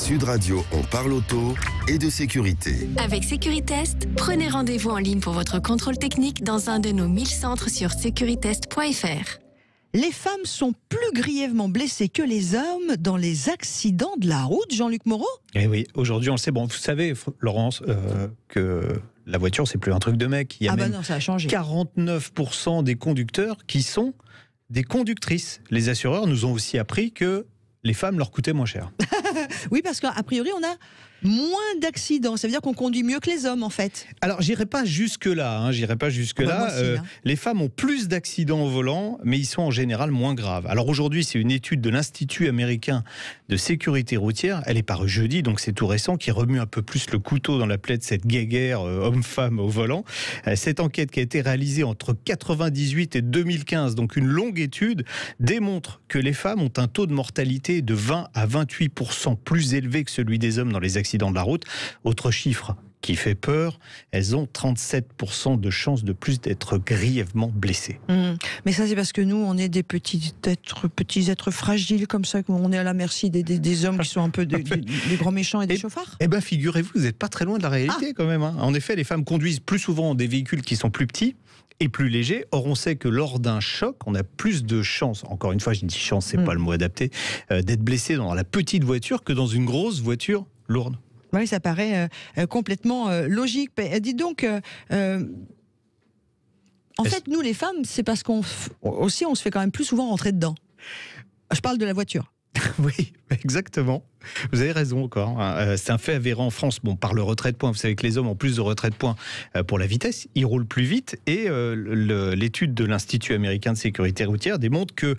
Sud Radio, on parle auto et de sécurité. Avec Sécuritest, prenez rendez-vous en ligne pour votre contrôle technique dans un de nos 1000 centres sur securitest.fr. Les femmes sont plus grièvement blessées que les hommes dans les accidents de la route, Jean-Luc Moreau ? Eh oui, aujourd'hui on le sait. Bon, vous savez, Laurence, que la voiture c'est plus un truc de mec. Il y a même non, ça a changé. 49% des conducteurs qui sont des conductrices. Les assureurs nous ont aussi appris que les femmes leur coûtaient moins cher. Oui, parce qu'a priori, on a moins d'accidents. Ça veut dire qu'on conduit mieux que les hommes, en fait. Alors, j'irai pas jusque-là. Moi aussi, les femmes ont plus d'accidents au volant, mais ils sont en général moins graves. Alors aujourd'hui, c'est une étude de l'Institut américain de sécurité routière. Elle est parue jeudi, donc c'est tout récent, qui remue un peu plus le couteau dans la plaie de cette guéguerre homme-femme au volant. Cette enquête qui a été réalisée entre 1998 et 2015, donc une longue étude, démontre que les femmes ont un taux de mortalité de 20 à 28% plus élevé que celui des hommes dans les accidents de la route. Autre chiffre qui fait peur, elles ont 37% de chances de plus d'être grièvement blessées. Mais ça, c'est parce que nous, on est des petits êtres fragiles comme ça, on est à la merci des hommes qui sont un peu des grands méchants et des chauffards. Eh bien, figurez-vous, vous n'êtes pas très loin de la réalité quand même. En effet, les femmes conduisent plus souvent des véhicules qui sont plus petits et plus léger. Or, on sait que lors d'un choc, on a plus de chances, encore une fois, je dis chance, c'est pas le mot adapté, d'être blessé dans la petite voiture que dans une grosse voiture lourde. Oui, ça paraît complètement logique. Dites donc, en fait, nous les femmes, c'est parce qu'on se fait quand même plus souvent rentrer dedans. Je parle de la voiture. Oui, exactement. Vous avez raison encore. C'est un fait avéré en France par le retrait de points. Vous savez que les hommes ont plus de retrait de points pour la vitesse. Ils roulent plus vite. Et l'étude de l'Institut américain de sécurité routière démontre que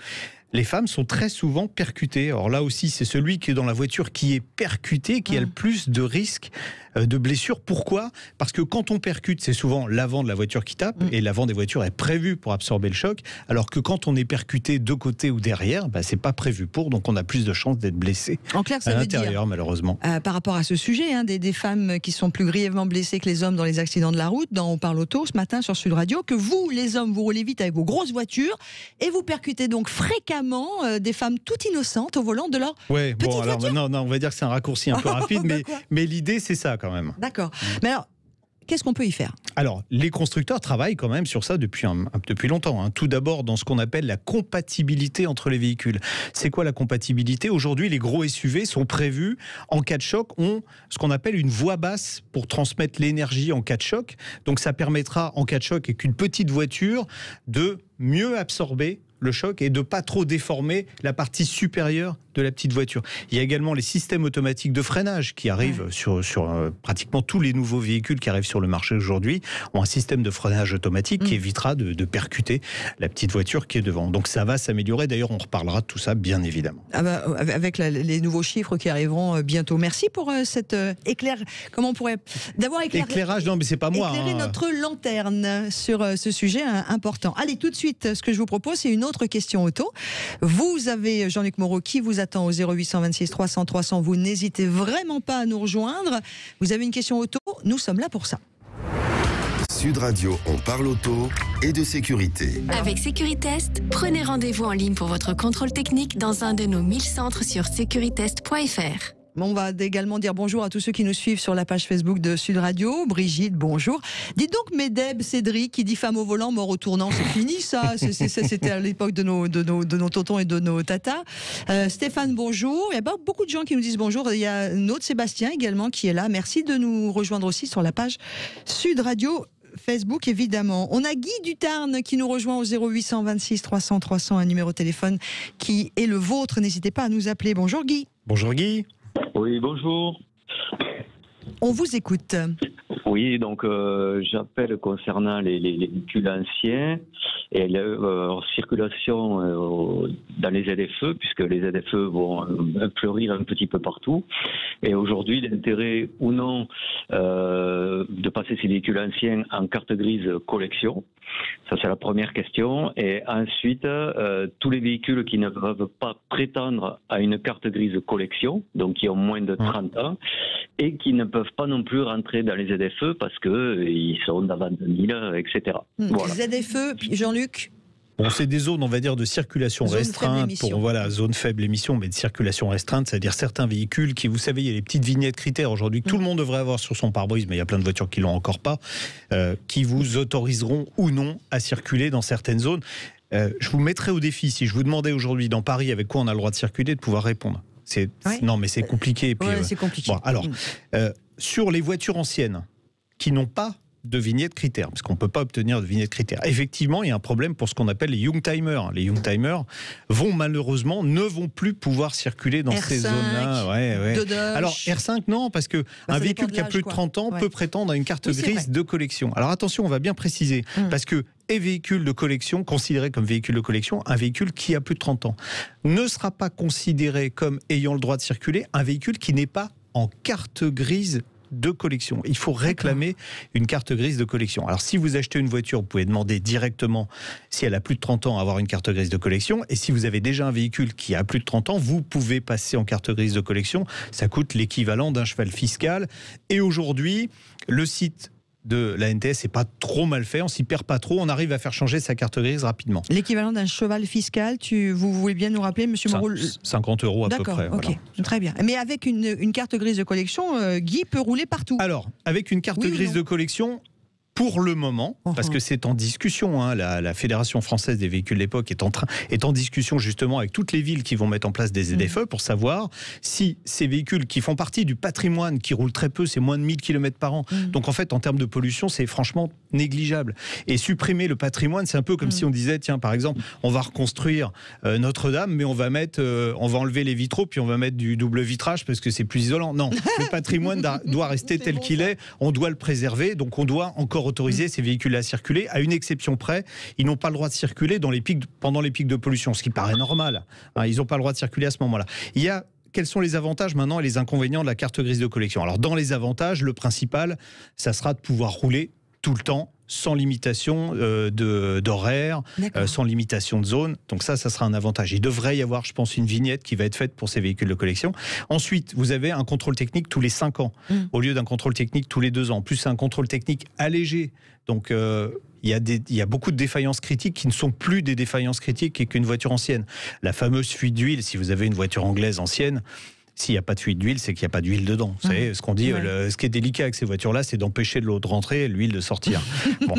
les femmes sont très souvent percutées. Alors là aussi, c'est celui qui est dans la voiture qui est percuté qui a le plus de risques de blessures. Pourquoi ? Parce que quand on percute, c'est souvent l'avant de la voiture qui tape, et l'avant des voitures est prévu pour absorber le choc, alors que quand on est percuté de côté ou derrière, c'est pas prévu pour, donc on a plus de chances d'être blessé. En clair, ça à veut l'intérieur, dire, malheureusement. Par rapport à ce sujet, des femmes qui sont plus grièvement blessées que les hommes dans les accidents de la route, dans On parle auto ce matin sur Sud Radio, que vous, les hommes, vous roulez vite avec vos grosses voitures et vous percutez donc fréquemment des femmes toutes innocentes au volant de leur petite voiture. Non, on va dire que c'est un raccourci un peu rapide, mais l'idée c'est ça quand même. D'accord. Mais alors, qu'est-ce qu'on peut y faire ? Alors, les constructeurs travaillent quand même sur ça depuis longtemps. Tout d'abord, dans ce qu'on appelle la compatibilité entre les véhicules. C'est quoi la compatibilité ? Aujourd'hui, les gros SUV sont prévus, en cas de choc, ont ce qu'on appelle une voie basse pour transmettre l'énergie en cas de choc. Donc, ça permettra, en cas de choc, avec une petite voiture, de mieux absorber le choc et de pas trop déformer la partie supérieure de la petite voiture. Il y a également les systèmes automatiques de freinage qui arrivent sur pratiquement tous les nouveaux véhicules qui arrivent sur le marché aujourd'hui ont un système de freinage automatique qui évitera de percuter la petite voiture qui est devant. Donc ça va s'améliorer. D'ailleurs, on reparlera de tout ça, bien évidemment. Avec les nouveaux chiffres qui arriveront bientôt. Merci pour cet comment on pourrait d'avoir éclairage, non mais c'est pas moi. Éclairer notre lanterne sur ce sujet important. Allez, tout de suite, ce que je vous propose, c'est une autre question auto. Vous avez Jean-Luc Moreau qui vous attend au 0826 300 300. Vous n'hésitez vraiment pas à nous rejoindre. Vous avez une question auto, nous sommes là pour ça. Sud Radio, on parle auto et de sécurité. Avec Sécuritest, prenez rendez-vous en ligne pour votre contrôle technique dans un de nos 1000 centres sur securitest.fr. On va également dire bonjour à tous ceux qui nous suivent sur la page Facebook de Sud Radio. Brigitte, bonjour. Dites donc, Medeb, Cédric, qui dit femme au volant, mort au tournant, c'est fini ça. C'était à l'époque de nos tontons et de nos tatas. Stéphane, bonjour. Il y a beaucoup de gens qui nous disent bonjour. Il y a notre Sébastien également qui est là. Merci de nous rejoindre aussi sur la page Sud Radio. Facebook évidemment. On a Guy du Tarn qui nous rejoint au 0826 300 300, un numéro de téléphone qui est le vôtre. N'hésitez pas à nous appeler. Bonjour Guy. Bonjour Guy. Oui, bonjour. On vous écoute. Oui, donc j'appelle concernant les véhicules anciens et leur circulation dans les ZFE, puisque les ZFE vont fleurir un petit peu partout. Et aujourd'hui, l'intérêt ou non de passer ces véhicules anciens en carte grise collection. Ça, c'est la première question. Et ensuite, tous les véhicules qui ne peuvent pas prétendre à une carte grise collection, donc qui ont moins de 30 ans, et qui ne peuvent pas non plus rentrer dans les ZFE parce qu'ils sont d'avant 2000, etc. Voilà. ZFE, Jean-Luc ? Bon, c'est des zones, on va dire, de circulation Zone restreinte, faible émission. zone faible émission, mais de circulation restreinte, c'est-à-dire certains véhicules qui, vous savez, il y a les petites vignettes critères aujourd'hui que tout le monde devrait avoir sur son pare-brise, mais il y a plein de voitures qui l'ont encore pas, qui vous autoriseront ou non à circuler dans certaines zones. Je vous mettrais au défi, si je vous demandais aujourd'hui dans Paris avec quoi on a le droit de circuler, de pouvoir répondre. Non, mais c'est compliqué. Puis, c'est compliqué. Bon, alors, sur les voitures anciennes qui n'ont pas de vignette critères, parce qu'on ne peut pas obtenir de vignette critères. Effectivement, il y a un problème pour ce qu'on appelle les Youngtimers. Les Youngtimers ne vont plus pouvoir circuler dans ces zones-là. Alors, R5, non, parce qu'un véhicule qui a plus de 30 ans peut prétendre à une carte grise de collection. Alors attention, on va bien préciser, parce que véhicule de collection, considéré comme véhicule de collection, un véhicule qui a plus de 30 ans, ne sera pas considéré comme ayant le droit de circuler un véhicule qui n'est pas en carte grise de collection. Il faut réclamer une carte grise de collection. Alors si vous achetez une voiture, vous pouvez demander directement, si elle a plus de 30 ans, à avoir une carte grise de collection. Et si vous avez déjà un véhicule qui a plus de 30 ans, vous pouvez passer en carte grise de collection. Ça coûte l'équivalent d'un cheval fiscal. Et aujourd'hui, le site de la NTS n'est pas trop mal fait, on s'y perd pas trop, on arrive à faire changer sa carte grise rapidement. L'équivalent d'un cheval fiscal, vous voulez bien nous rappeler, monsieur Moreau? 50 € à peu près. D'accord, ok, voilà. Très bien. Mais avec une carte grise de collection, Guy peut rouler partout. Alors, avec une carte grise de collection, pour le moment, parce que c'est en discussion, la Fédération française des véhicules de l'époque est en discussion justement avec toutes les villes qui vont mettre en place des ZFE pour savoir si ces véhicules qui font partie du patrimoine, qui roulent très peu, c'est moins de 1000 km par an, donc en fait en termes de pollution c'est franchement négligeable. Et supprimer le patrimoine, c'est un peu comme si on disait, tiens par exemple, on va reconstruire Notre-Dame, mais on va enlever les vitraux, puis on va mettre du double vitrage parce que c'est plus isolant. Non, le patrimoine doit rester tel qu'il est, on doit le préserver, donc on doit encore autoriser ces véhicules à circuler, à une exception près, ils n'ont pas le droit de circuler pendant les pics de pollution, ce qui paraît normal. Ils n'ont pas le droit de circuler à ce moment-là. Quels sont les avantages maintenant et les inconvénients de la carte grise de collection? Alors dans les avantages, le principal, ça sera de pouvoir rouler tout le temps, sans limitation d'horaire, sans limitation de zone. Donc ça sera un avantage. Il devrait y avoir, je pense, une vignette qui va être faite pour ces véhicules de collection. Ensuite, vous avez un contrôle technique tous les 5 ans, au lieu d'un contrôle technique tous les 2 ans. En plus, c'est un contrôle technique allégé. Donc il y a beaucoup de défaillances critiques qui ne sont plus des défaillances critiques qu'une voiture ancienne. La fameuse fuite d'huile, si vous avez une voiture anglaise ancienne, s'il n'y a pas de fuite d'huile, c'est qu'il n'y a pas d'huile dedans. Vous savez, ce qu'on dit, ce qui est délicat avec ces voitures-là, c'est d'empêcher l'eau de rentrer et l'huile de sortir. Bon.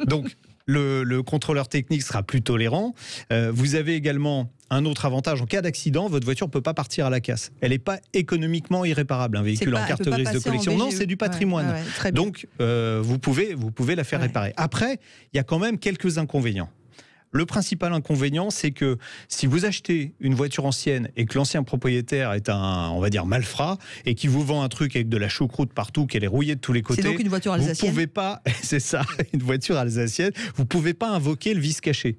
Donc, le contrôleur technique sera plus tolérant. Vous avez également un autre avantage. En cas d'accident, votre voiture ne peut pas partir à la casse. Elle n'est pas économiquement irréparable. Un véhicule en carte grise de collection, non, c'est du patrimoine. Donc, vous pouvez la faire réparer. Après, il y a quand même quelques inconvénients. Le principal inconvénient, c'est que si vous achetez une voiture ancienne et que l'ancien propriétaire est on va dire, malfrat, et qui vous vend un truc avec de la choucroute partout, qu'elle est rouillée de tous les côtés, c'est donc une voiture alsacienne. Vous pouvez pas, c'est ça, une voiture alsacienne, vous pouvez pas invoquer le vice caché.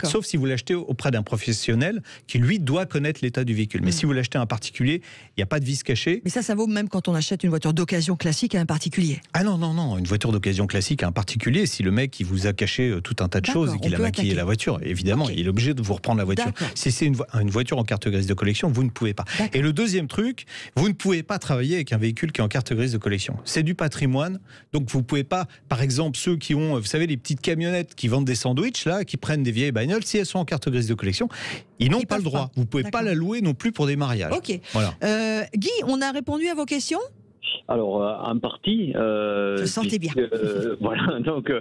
Sauf si vous l'achetez auprès d'un professionnel qui, lui, doit connaître l'état du véhicule. Mais si vous l'achetez à un particulier, il n'y a pas de vice caché. Mais ça vaut même quand on achète une voiture d'occasion classique à un particulier. Ah non, une voiture d'occasion classique à un particulier, si le mec il vous a caché tout un tas de choses et qu'il a maquillé la voiture, évidemment, il est obligé de vous reprendre la voiture. Si c'est une voiture en carte grise de collection, vous ne pouvez pas. Et le deuxième truc, vous ne pouvez pas travailler avec un véhicule qui est en carte grise de collection. C'est du patrimoine, donc vous ne pouvez pas, par exemple, ceux qui ont, vous savez, les petites camionnettes qui vendent des sandwichs, là, qui prennent des vieilles bagnoles, si elles sont en carte grise de collection, ils n'ont pas le droit. Vous ne pouvez pas la louer non plus pour des mariages. Ok. Voilà. Guy, on a répondu à vos questions ? Alors, en partie. Je sentais bien. Voilà, donc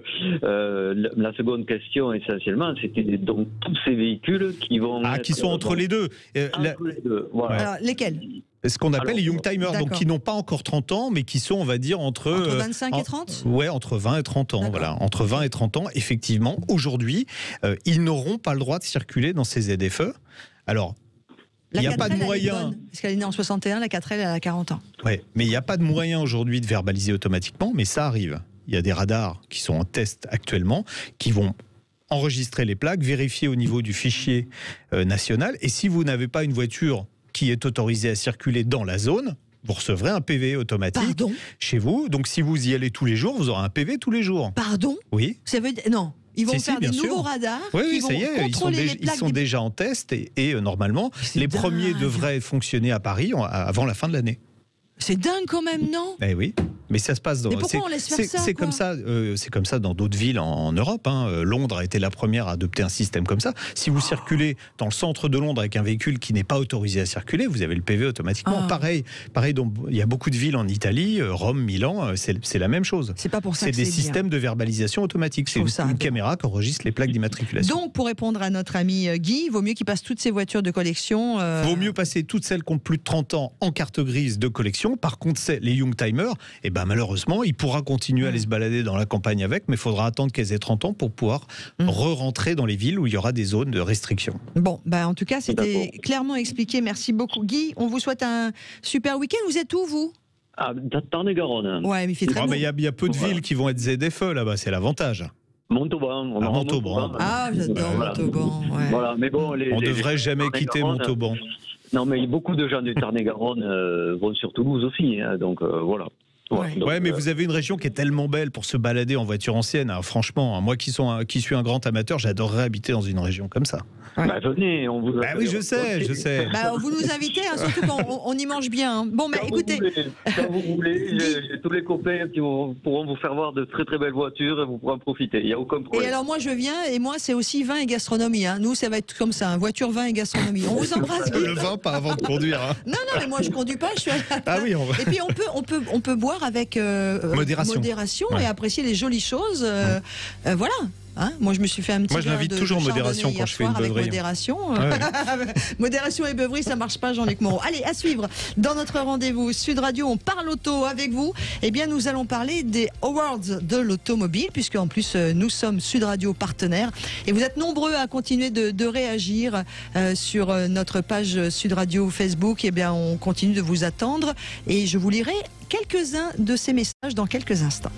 la seconde question, essentiellement, c'était donc tous ces véhicules qui vont. Qui sont entre les deux. Entre les deux, voilà. Alors, lesquels ? Ce qu'on appelle les Youngtimers, donc qui n'ont pas encore 30 ans, mais qui sont, on va dire, entre 25 et 30 ? Ouais, entre 20 et 30 ans. Voilà. Entre 20 et 30 ans, effectivement, aujourd'hui, ils n'auront pas le droit de circuler dans ces ZFE. Alors, il n'y a pas de moyen. Parce qu'elle est née en 61, la 4L, elle a 40 ans. Oui, mais il n'y a pas de moyen aujourd'hui de verbaliser automatiquement, mais ça arrive. Il y a des radars qui sont en test actuellement, qui vont enregistrer les plaques, vérifier au niveau du fichier national. Et si vous n'avez pas une voiture qui est autorisée à circuler dans la zone, vous recevrez un PV automatique chez vous. Donc si vous y allez tous les jours, vous aurez un PV tous les jours. Pardon ? Oui. Ça veut dire... Non. Ils vont faire des nouveaux radars. Oui, ça y est, ils sont déjà en test et normalement, les premiers devraient fonctionner à Paris avant la fin de l'année. C'est dingue quand même, non ? Eh oui. Mais ça se passe dans. Mais pourquoi on laisse faire ça, C'est quoi comme ça. C'est comme ça dans d'autres villes en Europe. Londres a été la première à adopter un système comme ça. Si vous circulez dans le centre de Londres avec un véhicule qui n'est pas autorisé à circuler, vous avez le PV automatiquement. Pareil. Donc, il y a beaucoup de villes en Italie, Rome, Milan. C'est la même chose. C'est pas pour ça. C'est des systèmes de verbalisation automatique. C'est une caméra qui enregistre les plaques d'immatriculation. Donc, pour répondre à notre ami Guy, il vaut mieux qu'il passe toutes ses voitures de collection. Vaut mieux passer toutes celles qui ont plus de 30 ans en carte grise de collection. Par contre, les Youngtimers, malheureusement, il pourra continuer à aller se balader dans la campagne avec, mais il faudra attendre qu'elles aient 30 ans pour pouvoir re-rentrer dans les villes où il y aura des zones de restriction. Bon, en tout cas, c'était clairement expliqué. Merci beaucoup, Guy. On vous souhaite un super week-end. Vous êtes où, vous ? Tarn-et-Garonne. Ouais, mais il fait très beau. Il y a peu de villes qui vont être ZFE là-bas, c'est l'avantage. Montauban. Montauban. Ah, j'adore Montauban. Ouais. Voilà, mais bon, on ne devrait jamais quitter Montauban. Non, mais beaucoup de gens du Tarn-et-Garonne vont sur Toulouse aussi, donc voilà. Mais vous avez une région qui est tellement belle pour se balader en voiture ancienne. Franchement, moi qui suis un grand amateur, j'adorerais habiter dans une région comme ça. Venez, on vous. Oui, je sais. Vous nous invitez, surtout qu'on y mange bien. Bon, écoutez, quand vous voulez, j'ai tous les copains qui pourront vous faire voir de très très belles voitures et vous pourrez en profiter. Il n'y a aucun problème. Et alors moi je viens et moi c'est aussi vin et gastronomie. Nous ça va être comme ça, voiture, vin et gastronomie. On vous embrasse. Le vin pas avant de conduire. Non, mais moi je conduis pas, je suis à la Ah oui, Et puis on peut boire avec modération et apprécier les jolies choses. Voilà. Moi, je me suis fait un petit Moi, je l'invite toujours en modération quand je fais une beuverie. Modération. Modération et beuverie, ça marche pas, Jean-Luc Moreau. Allez, à suivre. Dans notre rendez-vous Sud Radio, on parle auto avec vous. Nous allons parler des awards de l'automobile, puisque en plus, nous sommes Sud Radio partenaires. Et vous êtes nombreux à continuer de réagir sur notre page Sud Radio Facebook. On continue de vous attendre. Et je vous lirai quelques-uns de ces messages dans quelques instants.